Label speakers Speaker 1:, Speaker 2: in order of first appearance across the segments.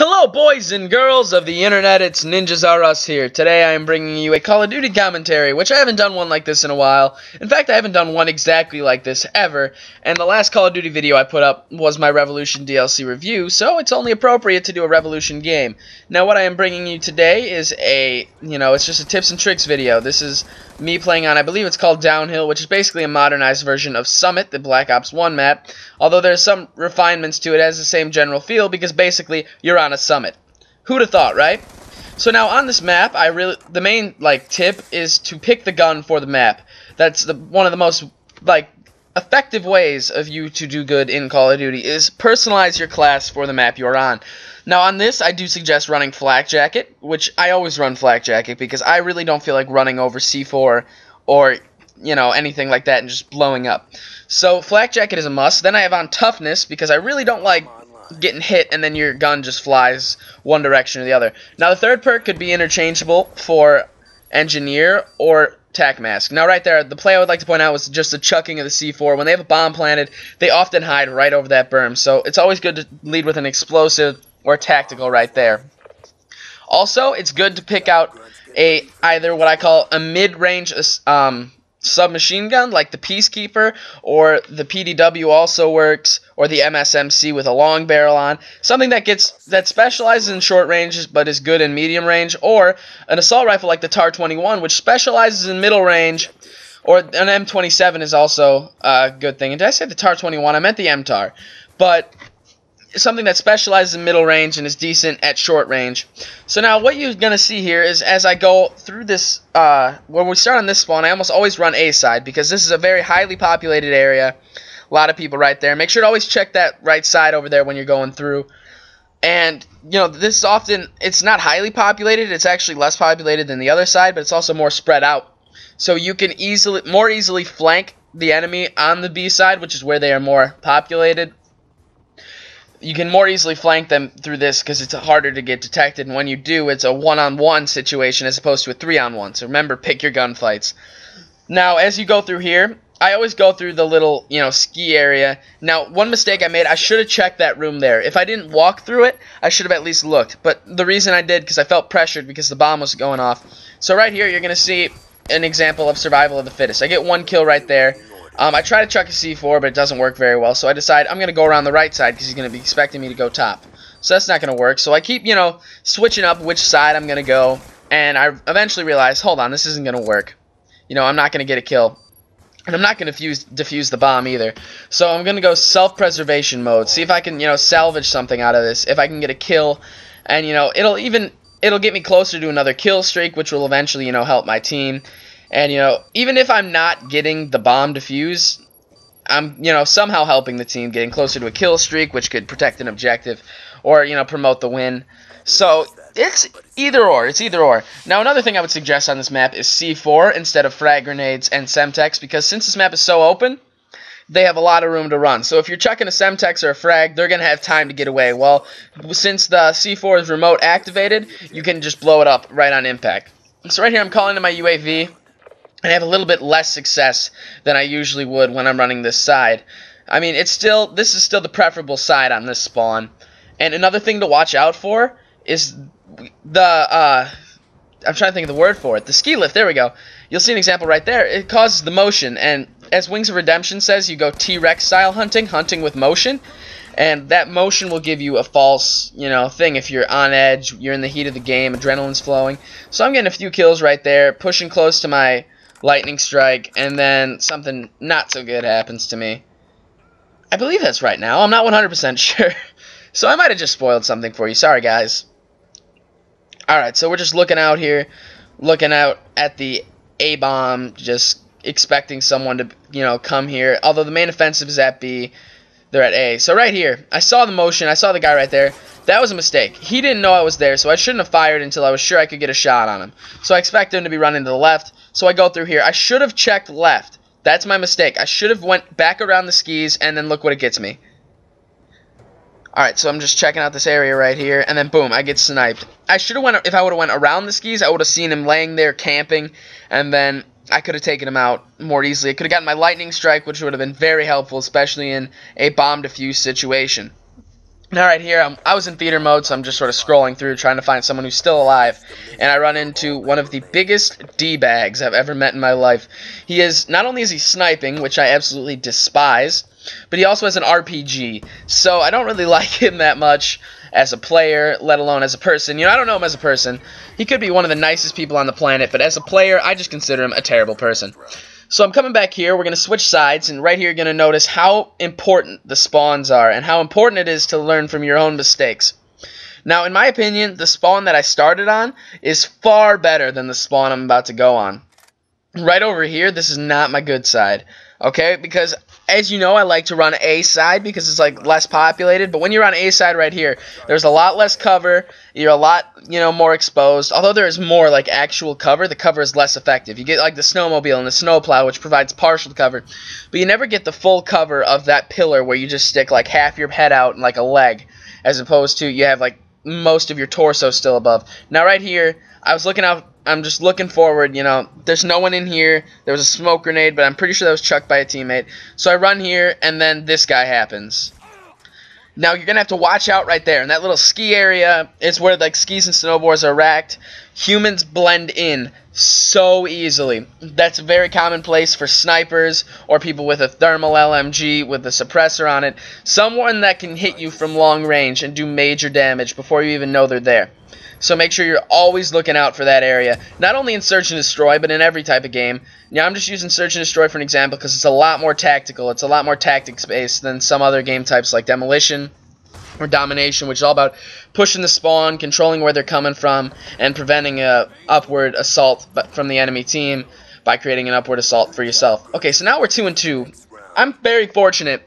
Speaker 1: Hello, boys and girls of the internet, it's Ninjas R Us here. Today I am bringing you a Call of Duty commentary, which I haven't done one like this in a while. In fact, I haven't done one exactly like this ever, and the last Call of Duty video I put up was my Revolution DLC review, so it's only appropriate to do a Revolution game. Now, what I am bringing you today is it's just a tips and tricks video. This is me playing on, I believe it's called Downhill, which is basically a modernized version of Summit, the Black Ops 1 map, although there's some refinements to it. It has the same general feel because basically you're on a summit. Who'd have thought, right? So now on this map, the main tip is to pick the gun for the map. That's one of the most effective ways of you to do good in Call of Duty is personalize your class for the map you're on. Now on this, I do suggest running Flak Jacket, which I always run Flak Jacket because I really don't feel like running over C4 or anything like that and just blowing up. So Flak Jacket is a must. Then I have on Toughness because I really don't like getting hit and then your gun just flies one direction or the other. Now the third perk could be interchangeable for Engineer or Tac Mask. Now right there, the play I would like to point out was just the chucking of the C4. When they have a bomb planted, they often hide right over that berm. So it's always good to lead with an explosive or tactical right there. Also, it's good to pick out either what I call a mid-range submachine gun like the Peacekeeper, or the PDW also works, or the MSMC with a long barrel on, something that specializes in short range but is good in medium range, or an assault rifle like the TAR-21 which specializes in middle range, or an M27 is also a good thing. And did I say the TAR-21? I meant the MTAR, but something that specializes in middle range and is decent at short range. So now what you're going to see here is as I go through this, when we start on this spawn, I almost always run A side because this is a very highly populated area. A lot of people right there. Make sure to always check that right side over there when you're going through. And, this often, it's not highly populated. It's actually less populated than the other side, but it's also more spread out. So you can more easily flank the enemy on the B side, which is where they are more populated. You can more easily flank them through this because it's harder to get detected, and when you do, it's a one-on-one situation as opposed to a three-on-one. So remember, pick your gunfights. Now, as you go through here, I always go through the little, ski area. Now, one mistake I made, I should have checked that room there. If I didn't walk through it, I should have at least looked. But the reason I did, because I felt pressured because the bomb was going off. So right here, you're going to see an example of survival of the fittest. I get one kill right there. I try to chuck a C4, but it doesn't work very well, so I decide I'm going to go around the right side because he's going to be expecting me to go top. So that's not going to work, so I keep, switching up which side I'm going to go, and I eventually realize, hold on, this isn't going to work. I'm not going to get a kill, and I'm not going to defuse the bomb either. So I'm going to go self-preservation mode, see if I can, salvage something out of this, if I can get a kill, and, it'll get me closer to another kill streak, which will eventually, help my team. And, even if I'm not getting the bomb defuse, I'm, somehow helping the team, getting closer to a kill streak, which could protect an objective, or, promote the win. So, it's either or. It's either or. Now, another thing I would suggest on this map is C4 instead of frag grenades and Semtex, because since this map is so open, they have a lot of room to run. So if you're chucking a Semtex or a frag, they're going to have time to get away. Well, since the C4 is remote activated, you can just blow it up right on impact. So right here, I'm calling to my UAV. And I have a little bit less success than I usually would when I'm running this side. I mean, this is still the preferable side on this spawn. And another thing to watch out for is I'm trying to think of the word for it. The ski lift, there we go. You'll see an example right there. It causes the motion, and as Wings of Redemption says, you go T-Rex style hunting with motion. And that motion will give you a false, thing if you're on edge, you're in the heat of the game, adrenaline's flowing. So I'm getting a few kills right there, pushing close to my lightning strike, and then something not so good happens to me. I believe that's right now. I'm not 100% sure. So I might have just spoiled something for you. Sorry, guys. Alright, so we're just looking out here, looking out at the A-bomb, just expecting someone to, come here. Although the main offensive is at B, they're at A. So right here, I saw the motion, I saw the guy right there. That was a mistake. He didn't know I was there, so I shouldn't have fired until I was sure I could get a shot on him. So I expect him to be running to the left, so I go through here. I should have checked left. That's my mistake. I should have went back around the skis, and then look what it gets me. Alright, so I'm just checking out this area right here, and then boom, I get sniped. If I would have went around the skis, I would have seen him laying there camping, and then I could have taken him out more easily. I could have gotten my lightning strike, which would have been very helpful, especially in a bomb defuse situation. Now right here, I was in theater mode, so I'm just sort of scrolling through trying to find someone who's still alive. And I run into one of the biggest D-bags I've ever met in my life. He is, not only is he sniping, which I absolutely despise, but he also has an RPG. So I don't really like him that much as a player, let alone as a person. You know, I don't know him as a person. He could be one of the nicest people on the planet, but as a player, I just consider him a terrible person. So I'm coming back here, we're going to switch sides, and right here you're going to notice how important the spawns are, and how important it is to learn from your own mistakes. Now, in my opinion, the spawn that I started on is far better than the spawn I'm about to go on. Right over here, this is not my good side, okay? Because, as you know, I like to run A side because it's, like, less populated, but when you're on A side right here, there's a lot less cover, you're a lot, you know, more exposed. Although there is more, like, actual cover, the cover is less effective. You get, like, the snowmobile and the snowplow, which provides partial cover, but you never get the full cover of that pillar where you just stick, like, half your head out and, like, a leg, as opposed to you have, like, most of your torso still above. Now, right here, I was looking out, I'm just looking forward, you know, there's no one in here, there was a smoke grenade, but I'm pretty sure that was chucked by a teammate. So I run here, and then this guy happens. Now, you're going to have to watch out right there. In that little ski area, it's where, like, skis and snowboards are racked. Humans blend in so easily. That's a very common place for snipers or people with a thermal LMG with a suppressor on it. Someone that can hit you from long range and do major damage before you even know they're there. So make sure you're always looking out for that area. Not only in Search and Destroy, but in every type of game. Now, I'm just using Search and Destroy for an example because it's a lot more tactical. It's a lot more tactics-based than some other game types like Demolition or Domination, which is all about pushing the spawn, controlling where they're coming from, and preventing a upward assault from the enemy team by creating an upward assault for yourself. Okay, so now we're 2-2. I'm very fortunate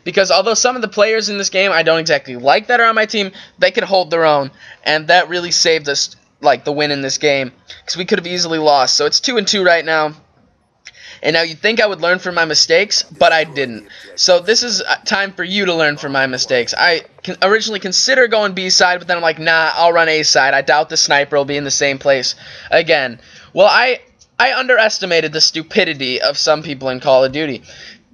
Speaker 1: because although some of the players in this game I don't exactly like that are on my team, they can hold their own, and that really saved us, like, the win in this game, because we could have easily lost. So it's 2-2 right now, and now you'd think I would learn from my mistakes, but I didn't. So this is time for you to learn from my mistakes. I originally consider going B side, but then I'm like, nah, I'll run A side. I doubt the sniper will be in the same place again. Well, I underestimated the stupidity of some people in Call of Duty.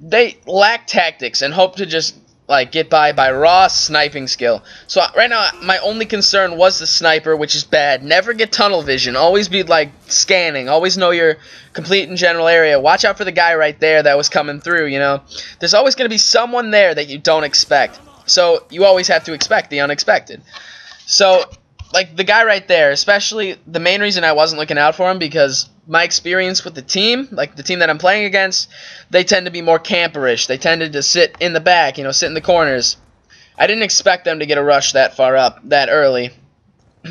Speaker 1: They lack tactics and hope to just, like, get by raw sniping skill. So right now, my only concern was the sniper, which is bad. Never get tunnel vision. Always be, like, scanning. Always know your complete and general area. Watch out for the guy right there that was coming through, you know. There's always going to be someone there that you don't expect. So you always have to expect the unexpected. So, like, the guy right there, especially the main reason I wasn't looking out for him, because my experience with the team, like the team that I'm playing against, they tend to be more camperish. They tended to sit in the back, you know, sit in the corners. I didn't expect them to get a rush that far up, that early,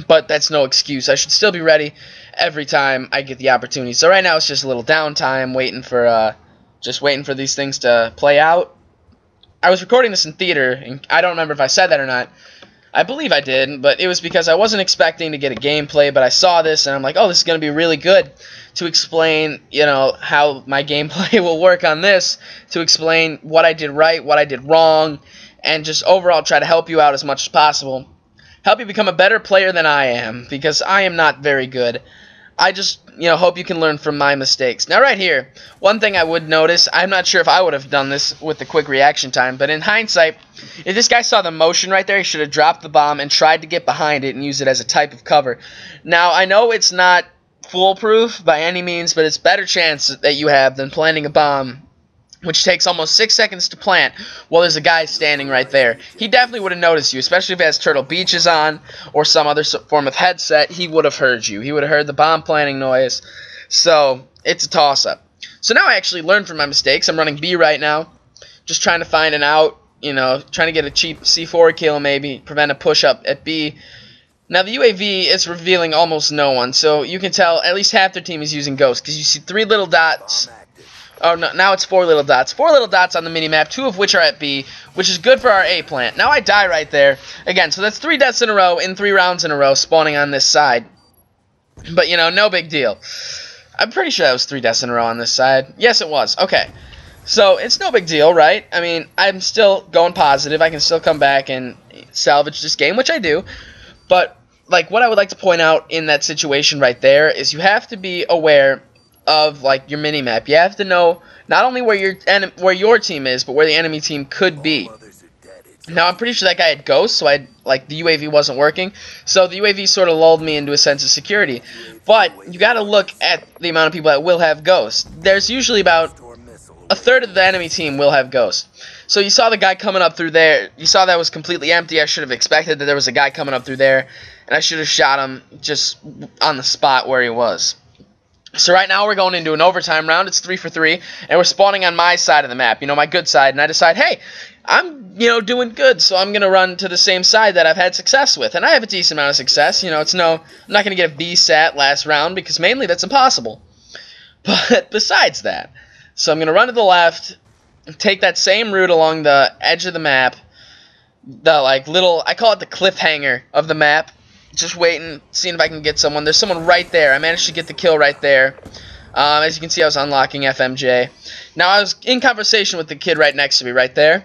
Speaker 1: but that's no excuse. I should still be ready every time I get the opportunity. So right now it's just a little downtime, waiting for these things to play out. I was recording this in theater, and I don't remember if I said that or not. I believe I did, but it was because I wasn't expecting to get a gameplay, but I saw this, and I'm like, oh, this is going to be really good to explain, you know, how my gameplay will work on this, to explain what I did right, what I did wrong, and just overall try to help you out as much as possible. Help you become a better player than I am, because I am not very good. I just, you know, hope you can learn from my mistakes. Now, right here, one thing I would notice, I'm not sure if I would have done this with the quick reaction time, but in hindsight, if this guy saw the motion right there, he should have dropped the bomb and tried to get behind it and use it as a type of cover. Now, I know it's not foolproof by any means, but it's better chance that you have than planting a bomb, which takes almost 6 seconds to plant, while there's a guy standing right there. He definitely would have noticed you, especially if he has Turtle Beaches on or some other form of headset. He would have heard you. He would have heard the bomb planting noise. So, it's a toss-up. So now I actually learned from my mistakes. I'm running B right now, just trying to find an out, you know, trying to get a cheap C4 kill maybe, prevent a push-up at B. Now, the UAV is revealing almost no one, so you can tell at least half their team is using Ghost, because you see 3 little dots. Oh, no, now it's 4 little dots. 4 little dots on the minimap, 2 of which are at B, which is good for our A plant. Now I die right there. Again, so that's 3 deaths in a row in 3 rounds in a row spawning on this side. But, you know, no big deal. I'm pretty sure that was 3 deaths in a row on this side. Yes, it was. Okay. So, it's no big deal, right? I mean, I'm still going positive. I can still come back and salvage this game, which I do. But, like, what I would like to point out in that situation right there is you have to be aware of, like, your minimap. You have to know not only where your team is, but where the enemy team could be. Now, I'm pretty sure that guy had ghosts, so the UAV wasn't working. So the UAV sort of lulled me into a sense of security. But you got to look at the amount of people that will have ghosts. There's usually about a third of the enemy team will have ghosts. So you saw the guy coming up through there. You saw that was completely empty. I should have expected that there was a guy coming up through there, and I should have shot him just on the spot where he was. So right now we're going into an overtime round. It's 3 for 3, and we're spawning on my side of the map, my good side. And I decide, hey, I'm, doing good, so I'm gonna run to the same side that I've had success with, and I have a decent amount of success. I'm not gonna get a BSAT last round because mainly that's impossible. But besides that, so I'm gonna run to the left, take that same route along the edge of the map, I call it the cliffhanger of the map. Just waiting, seeing if I can get someone. There's someone right there. I managed to get the kill right there. As you can see, I was unlocking FMJ. Now, I was in conversation with the kid right next to me right there.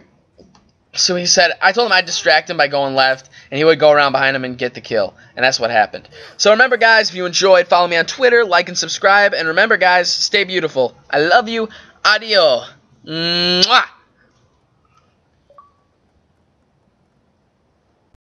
Speaker 1: So I told him I'd distract him by going left, and he would go around behind him and get the kill. And that's what happened. So remember, guys, if you enjoyed, follow me on Twitter, like and subscribe. And remember, guys, stay beautiful. I love you. Adios. Mwah.